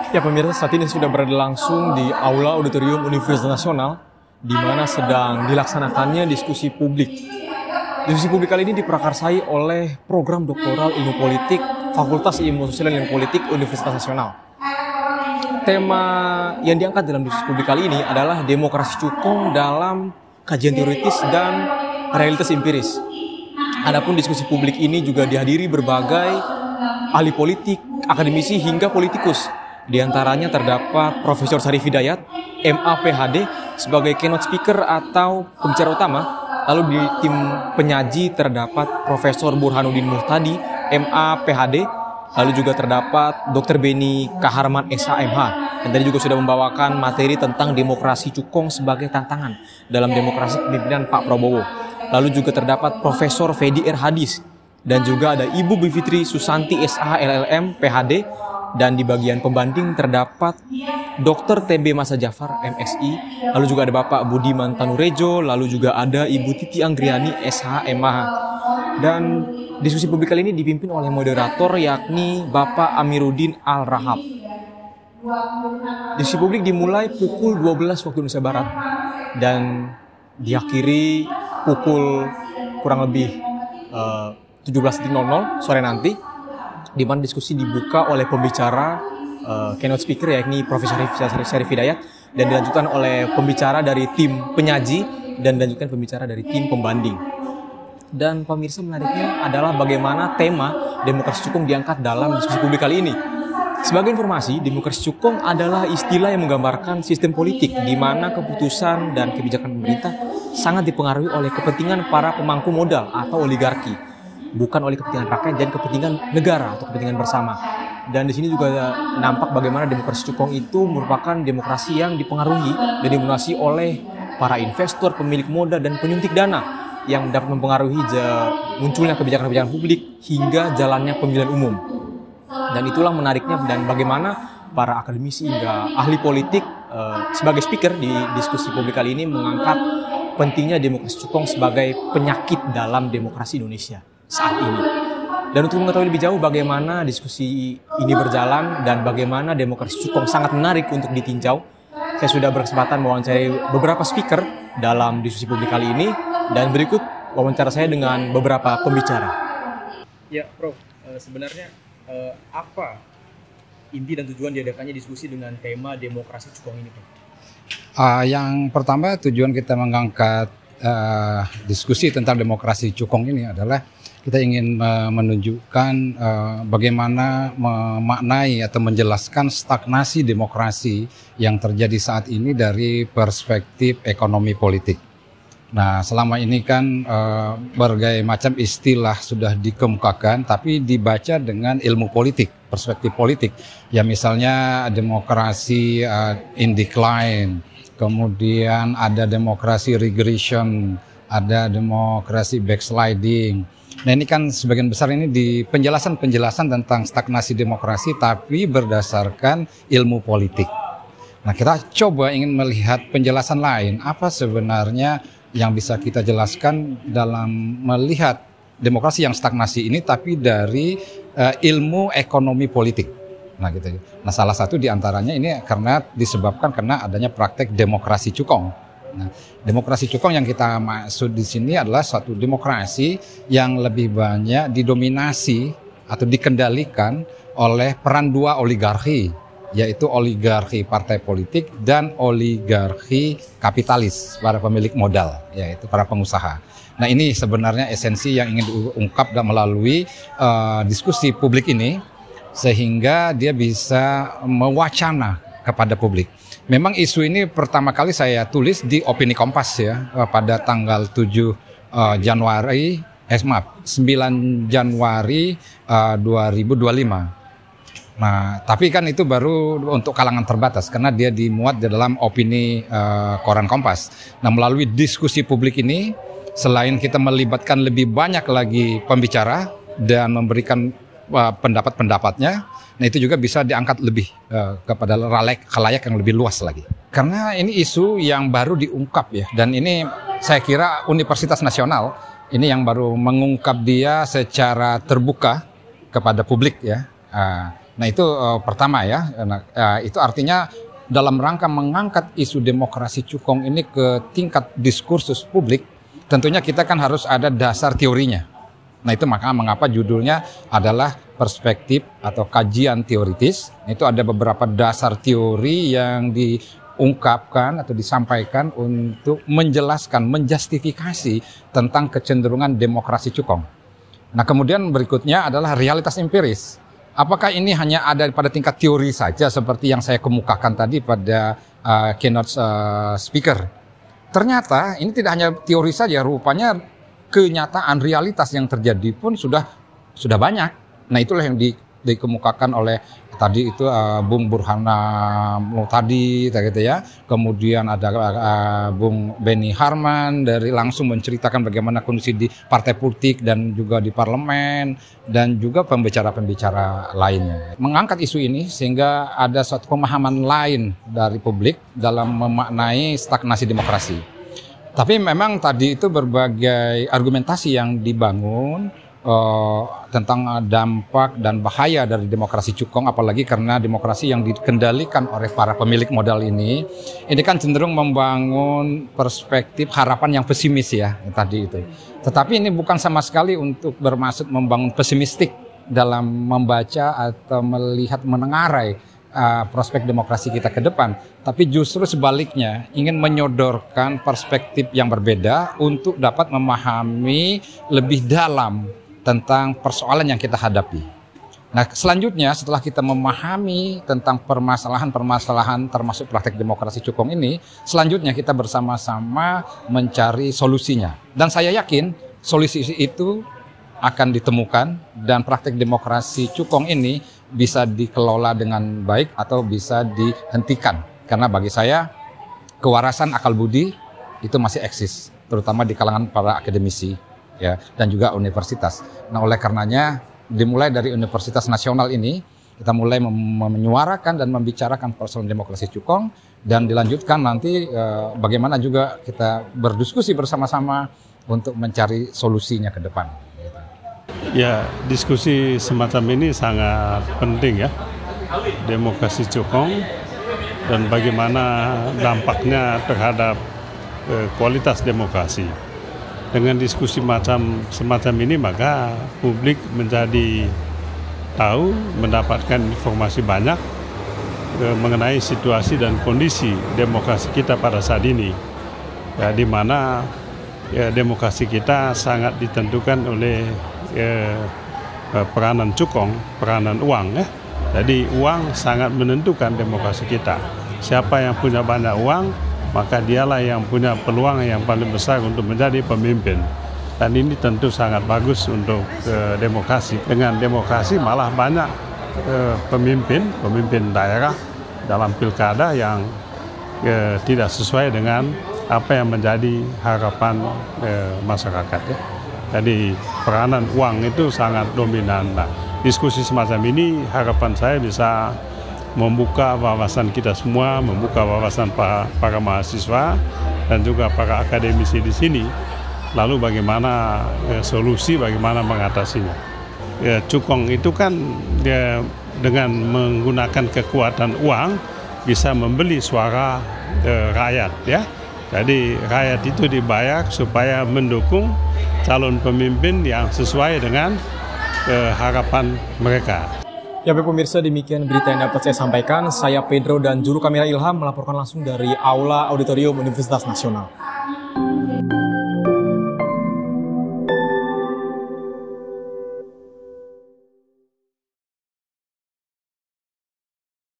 Ya pemirsa, saat ini sudah berada langsung di Aula Auditorium Universitas Nasional, di mana sedang dilaksanakannya diskusi publik. Diskusi publik kali ini diprakarsai oleh program doktoral ilmu politik Fakultas Ilmu Sosial dan Ilmu Politik Universitas Nasional. Tema yang diangkat dalam diskusi publik kali ini adalah demokrasi cukong dalam kajian teoritis dan realitas empiris. Adapun diskusi publik ini juga dihadiri berbagai ahli politik, akademisi hingga politikus. Di antaranya terdapat Profesor Syarif Hidayat, MA PhD sebagai keynote speaker atau pembicara utama. Lalu di tim penyaji terdapat Profesor Burhanuddin Muhtadi, MA PhD. Lalu juga terdapat Dr. Beni Kaharman SHMH. Dan tadi juga sudah membawakan materi tentang demokrasi cukong sebagai tantangan dalam demokrasi kepemimpinan Pak Prabowo. Lalu juga terdapat Profesor Fedi R. Hadis. Dan juga ada Ibu Bivitri Susanti SH LLM PhD. Dan di bagian pembanding terdapat Dr. TB Masa Jafar MSI, lalu juga ada Bapak Budiman Tanurejo, lalu juga ada Ibu Titi Anggriani SH MH. Dan diskusi publik kali ini dipimpin oleh moderator yakni Bapak Amiruddin Al-Rahab. Diskusi publik dimulai pukul 12 waktu Indonesia Barat dan diakhiri pukul kurang lebih 17.00 sore nanti, di mana diskusi dibuka oleh pembicara keynote speaker yakni Profesor Syarif Hidayat, dan dilanjutkan oleh pembicara dari tim penyaji dan dilanjutkan pembicara dari tim pembanding. Dan pemirsa, menariknya adalah bagaimana tema demokrasi cukong diangkat dalam diskusi publik kali ini. Sebagai informasi, demokrasi cukong adalah istilah yang menggambarkan sistem politik di mana keputusan dan kebijakan pemerintah sangat dipengaruhi oleh kepentingan para pemangku modal atau oligarki, bukan oleh kepentingan rakyat dan kepentingan negara atau kepentingan bersama. Dan di sini juga nampak bagaimana demokrasi cukong itu merupakan demokrasi yang dipengaruhi dan didominasi oleh para investor, pemilik modal, dan penyuntik dana yang dapat mempengaruhi munculnya kebijakan-kebijakan publik hingga jalannya pemilihan umum. Dan itulah menariknya dan bagaimana para akademisi hingga ahli politik sebagai speaker di diskusi publik kali ini mengangkat pentingnya demokrasi cukong sebagai penyakit dalam demokrasi Indonesia saat ini. Dan untuk mengetahui lebih jauh bagaimana diskusi ini berjalan dan bagaimana demokrasi cukong sangat menarik untuk ditinjau, saya sudah berkesempatan mewawancarai beberapa speaker dalam diskusi publik kali ini, dan berikut wawancara saya dengan beberapa pembicara. Ya, Prof, sebenarnya apa inti dan tujuan diadakannya diskusi dengan tema demokrasi cukong ini, Prof? Yang pertama, tujuan kita mengangkat diskusi tentang demokrasi cukong ini adalah kita ingin menunjukkan bagaimana memaknai atau menjelaskan stagnasi demokrasi yang terjadi saat ini dari perspektif ekonomi politik. Nah, selama ini kan berbagai macam istilah sudah dikemukakan, tapi dibaca dengan ilmu politik, perspektif politik. Ya, misalnya demokrasi in decline, kemudian ada demokrasi regression, ada demokrasi backsliding. Nah, ini kan sebagian besar ini di penjelasan-penjelasan tentang stagnasi demokrasi tapi berdasarkan ilmu politik. Nah, kita coba ingin melihat penjelasan lain, apa sebenarnya yang bisa kita jelaskan dalam melihat demokrasi yang stagnasi ini tapi dari ilmu ekonomi politik. Nah, gitu. Nah, salah satu di antaranya ini disebabkan karena adanya praktek demokrasi cukong. Nah, demokrasi cukong yang kita maksud di sini adalah suatu demokrasi yang lebih banyak didominasi atau dikendalikan oleh peran dua oligarki, yaitu oligarki partai politik dan oligarki kapitalis, para pemilik modal, yaitu para pengusaha. Nah, ini sebenarnya esensi yang ingin diungkap dan melalui diskusi publik ini, sehingga dia bisa mewacana kepada publik. Memang isu ini pertama kali saya tulis di Opini Kompas ya, pada tanggal 9 Januari 2025. Nah, tapi kan itu baru untuk kalangan terbatas karena dia dimuat di dalam opini koran Kompas. Nah, melalui diskusi publik ini, selain kita melibatkan lebih banyak lagi pembicara dan memberikan pendapat-pendapatnya, nah itu juga bisa diangkat lebih kepada khalayak yang lebih luas lagi. Karena ini isu yang baru diungkap ya, dan ini saya kira Universitas Nasional ini yang baru mengungkap dia secara terbuka kepada publik ya. Nah itu pertama ya. Itu artinya dalam rangka mengangkat isu demokrasi cukong ini ke tingkat diskursus publik, tentunya kita kan harus ada dasar teorinya. Nah itu mengapa judulnya adalah perspektif atau kajian teoritis. Itu ada beberapa dasar teori yang diungkapkan atau disampaikan untuk menjelaskan, menjustifikasi tentang kecenderungan demokrasi cukong. Nah kemudian berikutnya adalah realitas empiris. Apakah ini hanya ada pada tingkat teori saja seperti yang saya kemukakan tadi pada keynote speaker? Ternyata ini tidak hanya teori saja, rupanya kenyataan realitas yang terjadi pun sudah banyak. Nah itulah yang dikemukakan oleh tadi itu Bung Burhana tadi gitu ya. Kemudian ada Bung Beni Harman dari langsung menceritakan bagaimana kondisi di partai politik dan juga di parlemen dan juga pembicara-pembicara lainnya. Mengangkat isu ini sehingga ada suatu pemahaman lain dari publik dalam memaknai stagnasi demokrasi. Tapi memang tadi itu berbagai argumentasi yang dibangun tentang dampak dan bahaya dari demokrasi cukong, apalagi karena demokrasi yang dikendalikan oleh para pemilik modal ini kan cenderung membangun perspektif harapan yang pesimis ya tadi itu. Tetapi ini bukan sama sekali untuk bermaksud membangun pesimistik dalam membaca atau melihat menengarai prospek demokrasi kita ke depan, tapi justru sebaliknya ingin menyodorkan perspektif yang berbeda untuk dapat memahami lebih dalam tentang persoalan yang kita hadapi. Nah, selanjutnya setelah kita memahami tentang permasalahan-permasalahan termasuk praktek demokrasi cukong ini, selanjutnya kita bersama-sama mencari solusinya. Dan saya yakin solusi itu akan ditemukan dan praktek demokrasi cukong ini bisa dikelola dengan baik atau bisa dihentikan. Karena bagi saya kewarasan akal budi itu masih eksis, terutama di kalangan para akademisi ya dan juga universitas. Nah, oleh karenanya dimulai dari Universitas Nasional ini kita mulai menyuarakan dan membicarakan persoalan demokrasi cukong dan dilanjutkan nanti bagaimana juga kita berdiskusi bersama-sama untuk mencari solusinya ke depan. Ya, diskusi semacam ini sangat penting ya, demokrasi cukong dan bagaimana dampaknya terhadap kualitas demokrasi. Dengan diskusi semacam ini maka publik menjadi tahu, mendapatkan informasi banyak mengenai situasi dan kondisi demokrasi kita pada saat ini, ya, di mana ya, demokrasi kita sangat ditentukan oleh peranan cukong, peranan uang ya. Jadi uang sangat menentukan demokrasi kita. Siapa yang punya banyak uang, maka dialah yang punya peluang yang paling besar untuk menjadi pemimpin. Dan ini tentu sangat bagus untuk demokrasi. Dengan demokrasi malah banyak pemimpin daerah dalam pilkada yang tidak sesuai dengan apa yang menjadi harapan masyarakat ya. Jadi peranan uang itu sangat dominan. Nah, diskusi semacam ini harapan saya bisa membuka wawasan kita semua, membuka wawasan para mahasiswa dan juga para akademisi di sini. Lalu bagaimana solusi, bagaimana mengatasinya. Ya, cukong itu kan ya, dengan menggunakan kekuatan uang bisa membeli suara rakyat ya. Jadi rakyat itu dibayar supaya mendukung calon pemimpin yang sesuai dengan harapan mereka. Ya, baik pemirsa, demikian berita yang dapat saya sampaikan. Saya Pedro dan juru kamera Ilham melaporkan langsung dari Aula Auditorium Universitas Nasional.